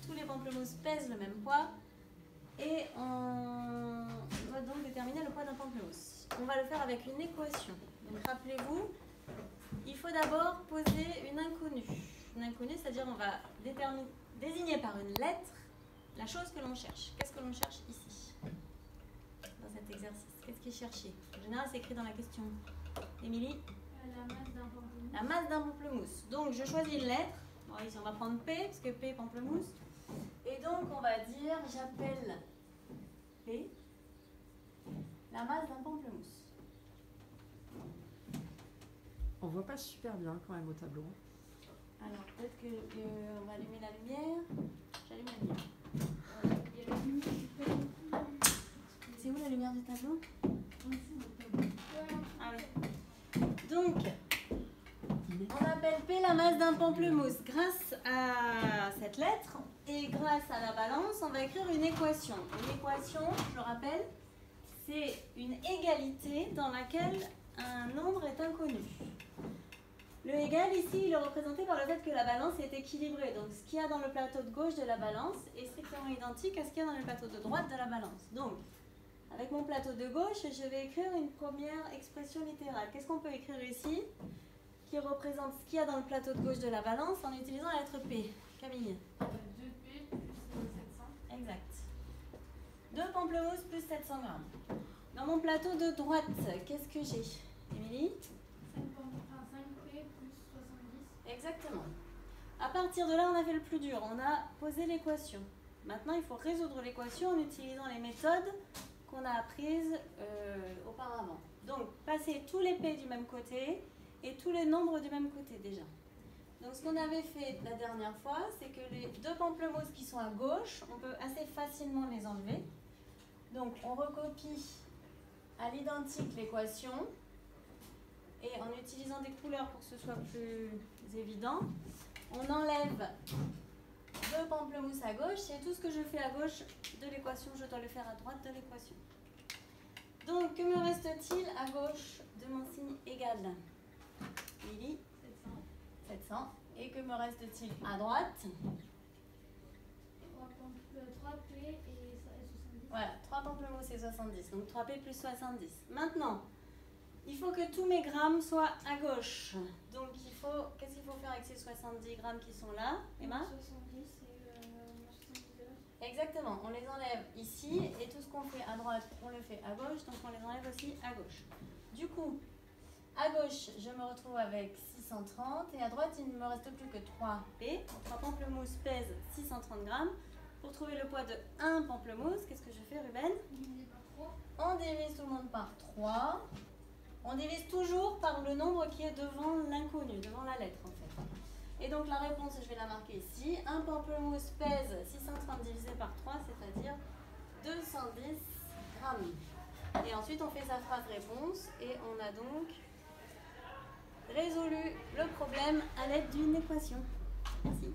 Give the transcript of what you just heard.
tous les pamplemousses pèsent le même poids. Et on doit donc déterminer le poids d'un pamplemousse. On va le faire avec une équation. Donc rappelez-vous, il faut d'abord poser une inconnue. Une inconnue, c'est-à-dire on va désigner par une lettre la chose que l'on cherche. Qu'est-ce que l'on cherche ici, dans cet exercice? Qu'est-ce qui est cherché? En général, c'est écrit dans la question. Émilie? La masse d'un pamplemousse. La masse d'un pamplemousse. Donc, je choisis une lettre. Bon, ici, on va prendre P, parce que P, pamplemousse. Et donc, on va dire, j'appelle P la masse d'un pamplemousse. On voit pas super bien quand même au tableau. Alors, peut-être qu'on va allumer la lumière. J'allume la lumière. Il y a la lumière. C'est où la lumière du tableau? En dessous du tableau. Ah oui. Donc, on appelle P la masse d'un pamplemousse. Grâce à cette lettre et grâce à la balance, on va écrire une équation. Une équation, je le rappelle, c'est une égalité dans laquelle un nombre est inconnu. Le égal ici, il est représenté par le fait que la balance est équilibrée. Donc, ce qu'il y a dans le plateau de gauche de la balance est strictement identique à ce qu'il y a dans le plateau de droite de la balance. Donc, avec mon plateau de gauche, je vais écrire une première expression littérale. Qu'est-ce qu'on peut écrire ici qui représente ce qu'il y a dans le plateau de gauche de la balance en utilisant la lettre P? Camille? 2P plus 700. Exact. 2 pamplemousses plus 700 grammes. Dans mon plateau de droite, qu'est-ce que j'ai? Émilie? 5P plus 70. Exactement. À partir de là, on a fait le plus dur. On a posé l'équation. Maintenant, il faut résoudre l'équation en utilisant les méthodes qu'on a apprises auparavant. Donc, passer tous les P du même côté et tous les nombres du même côté déjà. Donc, ce qu'on avait fait la dernière fois, c'est que les 2 pamplemousses qui sont à gauche, on peut assez facilement les enlever. Donc, on recopie à l'identique l'équation. Et en utilisant des couleurs pour que ce soit plus évident, on enlève 2 pamplemousses à gauche et tout ce que je fais à gauche de l'équation, je dois le faire à droite de l'équation. Donc, que me reste-t-il à gauche de mon signe égal? Lily? 700. Et que me reste-t-il à droite? 3P et 70. Voilà, 3 pamplemousses et 70. Donc 3P plus 70. Maintenant, il faut que tous mes grammes soient à gauche. Donc, qu'est-ce qu'il faut faire avec ces 70 grammes qui sont là, Emma? 70 et 79. Exactement, on les enlève ici et tout ce qu'on fait à droite, on le fait à gauche, donc on les enlève aussi à gauche. Du coup, à gauche, je me retrouve avec 630 et à droite, il ne me reste plus que 3P. 3 pamplemousses pèsent 630 grammes. Pour trouver le poids de 1 pamplemousse, qu'est-ce que je fais, Ruben? On divise tout le monde par 3. On divise toujours par le nombre qui est devant l'inconnu, devant la lettre en fait. Et donc la réponse, je vais la marquer ici. Un pamplemousse pèse 630 divisé par 3, c'est-à-dire 210 grammes. Et ensuite, on fait sa phrase réponse et on a donc résolu le problème à l'aide d'une équation. Merci.